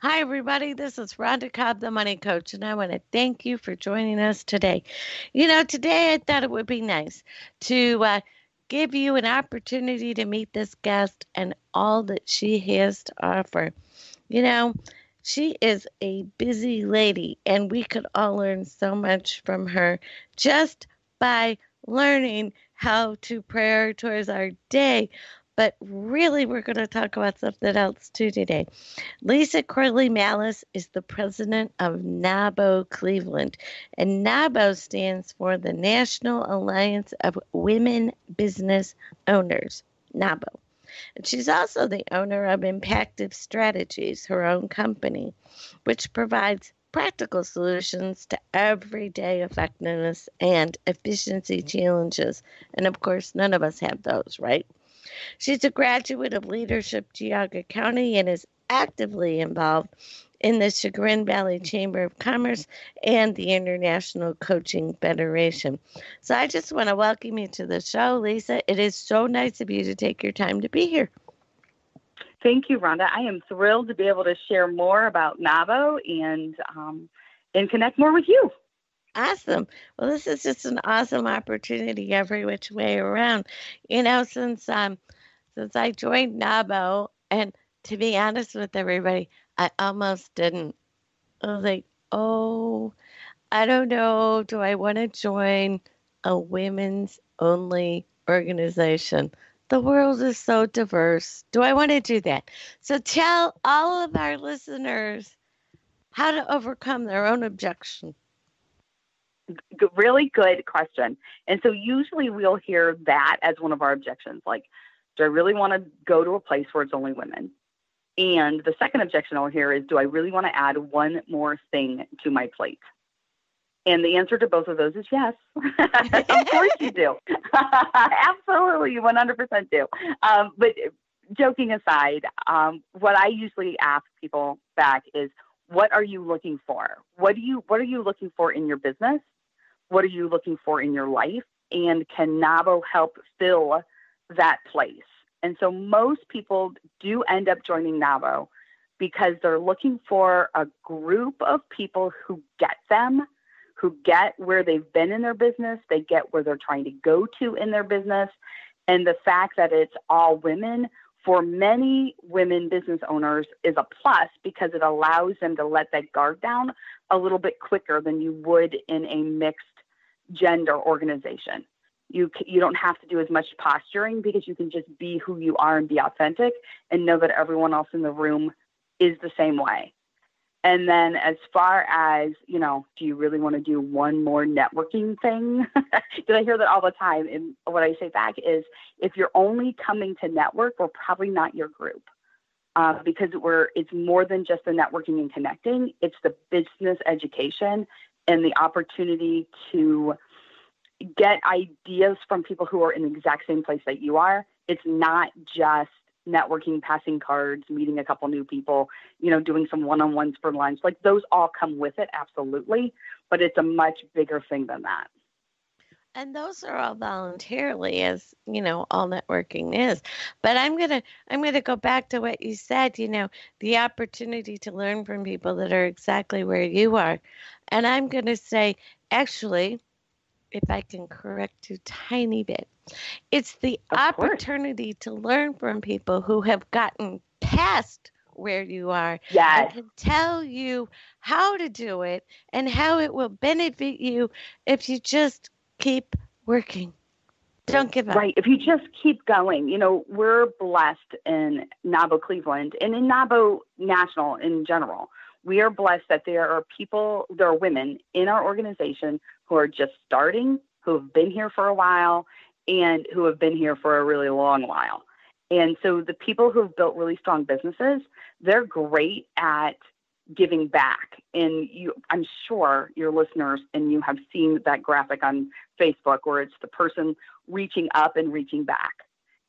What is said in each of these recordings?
Hi, everybody. This is Rhonda Cobb, the Money Coach, and I want to thank you for joining us today. Today I thought it would be nice to give you an opportunity to meet this guest and all that she has to offer. You know, she is a busy lady, and we could all learn so much from her just by learning how to prioritize our day. But really, we're going to talk about something else too today. Lisa Crilley Mallis is the president of NAWBO Cleveland, and NAWBO stands for the National Alliance of Women Business Owners, NAWBO. And she's also the owner of Impactive Strategies, her own company, which provides practical solutions to everyday effectiveness and efficiency challenges. And of course, none of us have those, right? She's a graduate of Leadership Geauga County and is actively involved in the Chagrin Valley Chamber of Commerce and the International Coaching Federation. So I just want to welcome you to the show, Lisa. It is so nice of you to take your time to be here. Thank you, Rhonda. I am thrilled to be able to share more about NAWBO and connect more with you. Awesome. Well, this is just an awesome opportunity every which way around. Since I joined NAWBO, and to be honest with everybody, I almost didn't. I was like, oh, I don't know. Do I want to join a women's only organization? The world is so diverse. Do I want to do that? So tell all of our listeners how to overcome their own objection. Really good question. And so usually we'll hear that as one of our objections, like, do I really want to go to a place where it's only women? And the second objection I'll hear is, do I really want to add one more thing to my plate? And the answer to both of those is yes. Of course you do. Absolutely, you 100% do. But joking aside, what I usually ask people back is, what are you looking for? What are you looking for in your business? What are you looking for in your life? And can NAWBO help fill that place? And so most people do end up joining NAWBO because they're looking for a group of people who get them, who get where they've been in their business, they get where they're trying to go to in their business. And the fact that it's all women for many women business owners is a plus because it allows them to let that guard down a little bit quicker than you would in a mixed gender organization. You don't have to do as much posturing because you can just be who you are and be authentic and know that everyone else in the room is the same way. And then as far as, do you really want to do one more networking thing? Because I hear that all the time. And what I say back is, if you're only coming to network, we're probably not your group. Because it's more than just the networking and connecting. It's the business education and the opportunity to get ideas from people who are in the exact same place that you are. It's not just networking, passing cards, meeting a couple new people, doing some one-on-ones for lunch. Like, those all come with it, absolutely. But it's a much bigger thing than that. And those are all voluntarily, as all networking is. But I'm gonna go back to what you said. The opportunity to learn from people that are exactly where you are. And I'm gonna say, actually, if I can correct you tiny bit, it's the opportunity to learn from people who have gotten past where you are. Yes. And can tell you how to do it and how it will benefit you if you just keep working. Don't give up. Right. If you just keep going, we're blessed in NAWBO Cleveland and in NAWBO National in general. We are blessed that there are women in our organization who are just starting, who have been here for a while, and who have been here for a really long while. And so the people who have built really strong businesses, they're great at giving back. And I'm sure your listeners and you have seen that graphic on Facebook where it's the person reaching up and reaching back.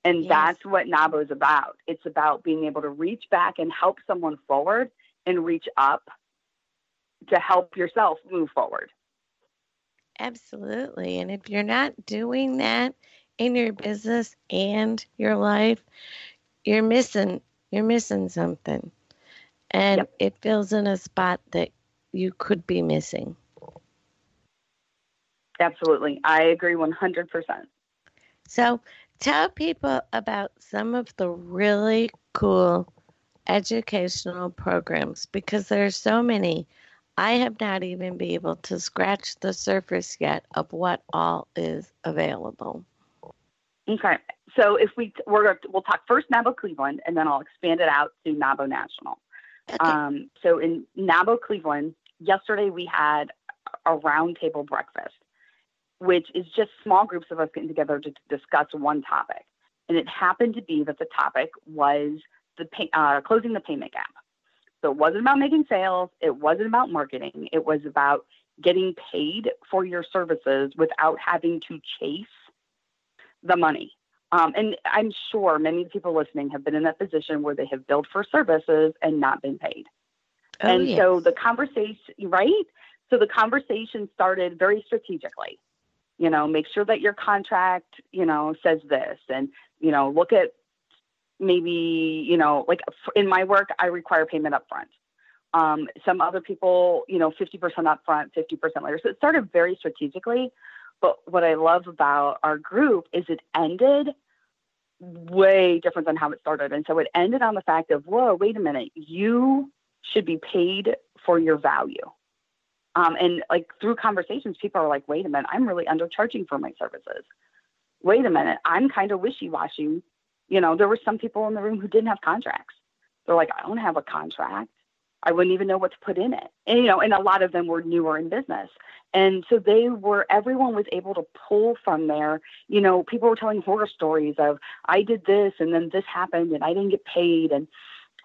And Yes. That's what NAWBO is about. It's about being able to reach back and help someone forward and reach up to help yourself move forward. Absolutely. And if you're not doing that in your business and your life, you're missing something. and Yep. it fills in a spot that you could be missing. Absolutely. I agree 100%. So tell people about some of the really cool educational programs, because there are so many. I have not even been able to scratch the surface yet of what all is available. Okay. So if we'll talk first NAWBO Cleveland, and then I'll expand it out to NAWBO National. Okay. So in NAWBO Cleveland, yesterday we had a roundtable breakfast, which is just small groups of us getting together to discuss one topic. And it happened to be that the topic was closing the payment gap. So it wasn't about making sales. It wasn't about marketing. It was about getting paid for your services without having to chase the money. And I'm sure many people listening have been in that position where they have billed for services and not been paid. Oh, and yes. so the conversation, right? So the conversation started very strategically. Make sure that your contract, says this, and, look at maybe, like in my work, I require payment up front. Some other people, 50% up front, 50% later. So it started very strategically. But what I love about our group is it ended way different than how it started. And so it ended on the fact of, whoa, wait a minute, you should be paid for your value. And like through conversations, people are like, wait a minute, I'm really undercharging for my services. Wait a minute, I'm kind of wishy-washy. There were some people in the room who didn't have contracts. They're like, I don't have a contract. I wouldn't even know what to put in it. And, and a lot of them were newer in business. And so everyone was able to pull from there. People were telling horror stories of, I did this and then this happened and I didn't get paid. And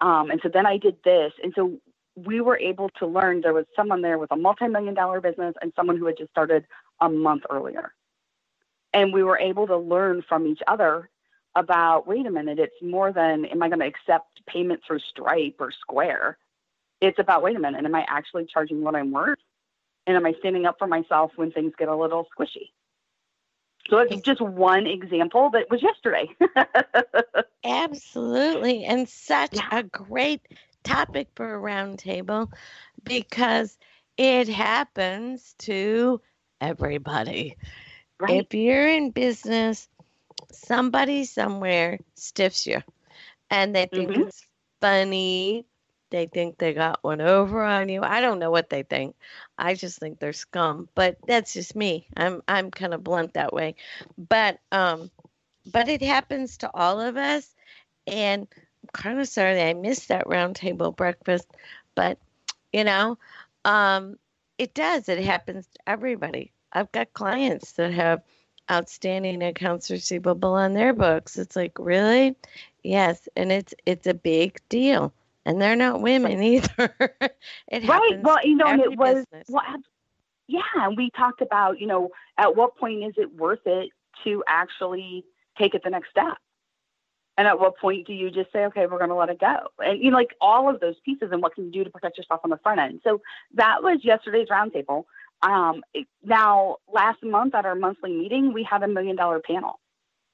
so then I did this. And so we were able to learn. There was someone there with a multi-million-dollar business and someone who had just started a month earlier. And we were able to learn from each other about, wait a minute, it's more than, am I going to accept payment through Stripe or Square? It's about, wait a minute, am I actually charging what I'm worth? And am I standing up for myself when things get a little squishy? So it's just one example that was yesterday. Absolutely. And such a great topic for a roundtable, because it happens to everybody. Right. If you're in business, somebody somewhere stiffs you and they think it's funny. They think they got one over on you. I don't know what they think. I just think they're scum, but that's just me. I'm kind of blunt that way. But it happens to all of us. And I'm kind of sorry that I missed that roundtable breakfast, but it does. It happens to everybody. I've got clients that have outstanding accounts receivable on their books. It's like, really? Yes, and it's a big deal. And they're not women either. It happens. Well, and it was business. And we talked about, at what point is it worth it to actually take it the next step? And at what point do you just say, okay, we're going to let it go? And, like all of those pieces, and what can you do to protect yourself on the front end? So that was yesterday's roundtable. Now, last month at our monthly meeting, we had $1 million panel.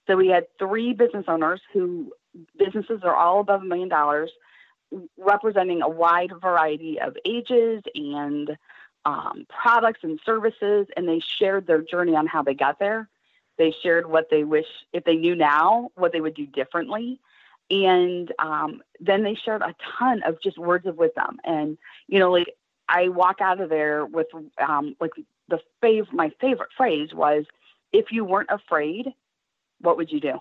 So we had 3 business owners who businesses are all above $1 million, representing a wide variety of ages and products and services. And they shared their journey on how they got there. They shared what they wish, if they knew now, what they would do differently. And then they shared a ton of just words of wisdom. And, like I walk out of there with my favorite phrase was, if you weren't afraid, what would you do?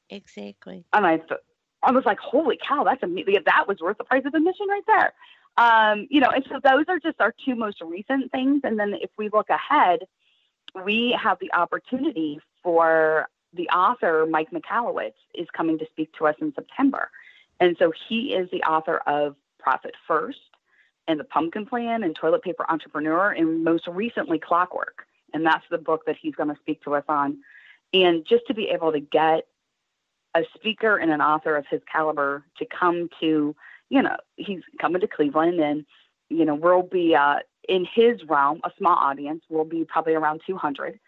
Exactly. And I was like, holy cow, that's amazing. That was worth the price of admission right there. And so those are just our 2 most recent things. And then if we look ahead, we have the opportunity for the author, Mike Michalowicz, is coming to speak to us in September. And so he is the author of Profit First and The Pumpkin Plan and Toilet Paper Entrepreneur, and most recently Clockwork. And that's the book that he's going to speak to us on. And just to be able to get a speaker and an author of his caliber to come to, he's coming to Cleveland, and, we'll be in his realm, a small audience, will be probably around 200.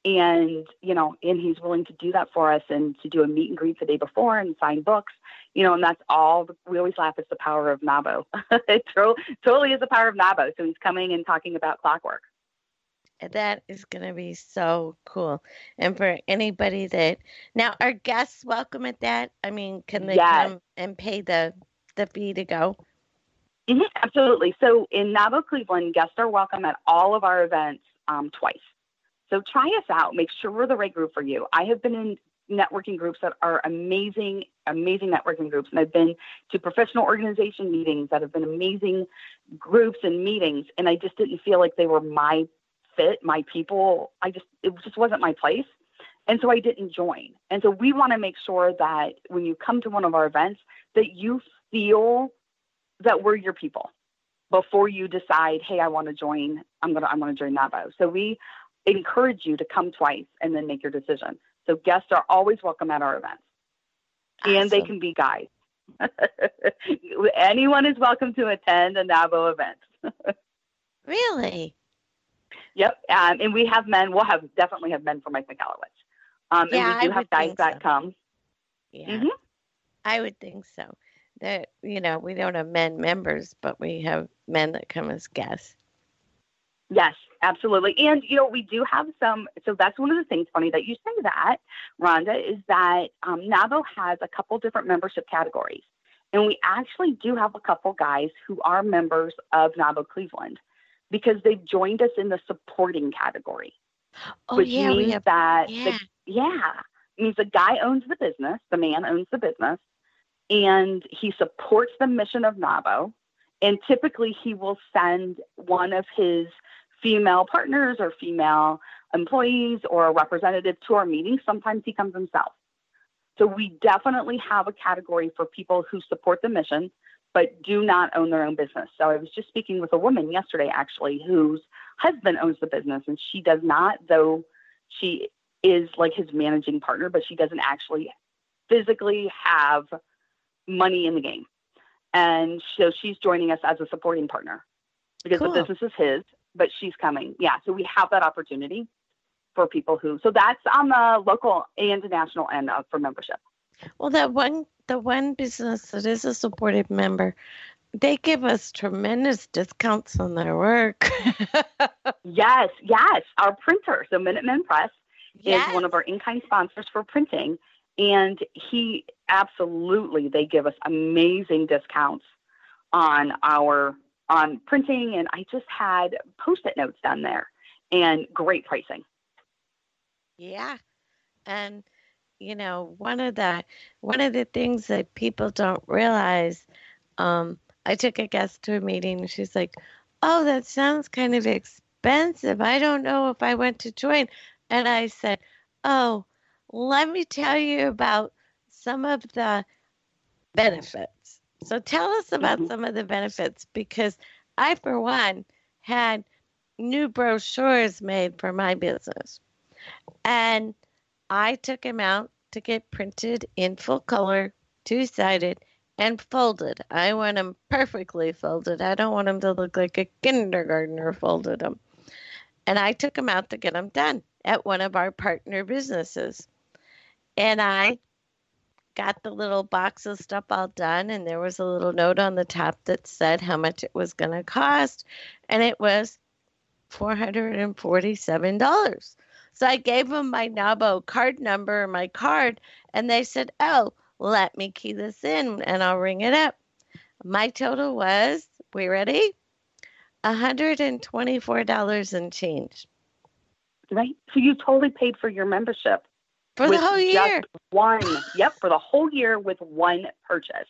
And, and he's willing to do that for us and to do a meet and greet the day before and sign books, and that's all. We always laugh. It's the power of NAWBO. It totally is the power of NAWBO. So he's coming and talking about clockwork. That is going to be so cool. And for anybody now, are guests welcome at that? I mean, can they come and pay the fee to go? Mm-hmm, absolutely. So in NAWBO Cleveland, guests are welcome at all of our events twice. So try us out. Make sure we're the right group for you. I have been in networking groups that are amazing, amazing networking groups. And I've been to professional organization meetings that have been amazing groups and meetings. And I just didn't feel like they were my fit, my people. It just wasn't my place. And so I didn't join. And so we want to make sure that when you come to one of our events, that you feel that we're your people before you decide, hey, I want to join. I want to join NAWBO. So we encourage you to come twice and then make your decision. So guests are always welcome at our events. Awesome. And they can be guys. Anyone is welcome to attend a NAWBO event. Really? Yep. And we have men. We'll definitely have men for Mike Michalowicz. And we do have guys that come. Yeah. Mm-hmm. I would think so. That, we don't have men members, but we have men that come as guests. Yes, absolutely. And, we do have some, so that's one of the things, funny that you say that, Rhonda, is that NAWBO has a couple different membership categories. And we actually do have a couple guys who are members of NAWBO Cleveland because they've joined us in the supporting category. Oh, which yeah. means that, means the guy owns the business, the man owns the business, and he supports the mission of NAWBO. And typically he will send one of his female partners or female employees or a representative to our meetings. Sometimes he comes himself. So we definitely have a category for people who support the mission, but do not own their own business. So I was just speaking with a woman yesterday, actually, whose husband owns the business, and she does not, though she is like his managing partner, but she doesn't actually physically have money in the game. And so she's joining us as a supporting partner because the business is his, but she's coming. Yeah. So we have that opportunity for people so that's on the local and national end for membership. Well, the one business that is a supported member, they give us tremendous discounts on their work. Yes. Our printer. So Minutemen Press is one of our in-kind sponsors for printing. And they give us amazing discounts on printing. And I just had Post-it notes done there and great pricing. Yeah. And, one of the things that people don't realize, I took a guest to a meeting and she's like, oh, that sounds kind of expensive. I don't know if I want to join. And I said, oh, let me tell you about some of the benefits. So tell us about some of the benefits, because I, for one, had new brochures made for my business. And I took them out to get printed in full color, two-sided, and folded. I want them perfectly folded. I don't want them to look like a kindergartner folded them. And I took them out to get them done at one of our partner businesses. And I got the little box of stuff all done, and there was a little note on the top that said how much it was going to cost, and it was $447. So I gave them my NAWBO card number and my card, and they said, oh, let me key this in, and I'll ring it up. My total was, we ready? $124 and change. Right? So you totally paid for your membership. For the whole year. For the whole year with one purchase.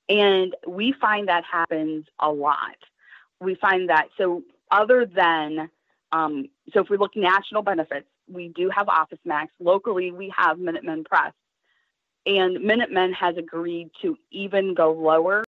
And we find that happens a lot. We find that, so other than, so if we look national benefits, we do have Office Max. Locally, we have Minutemen Press. And Minutemen has agreed to even go lower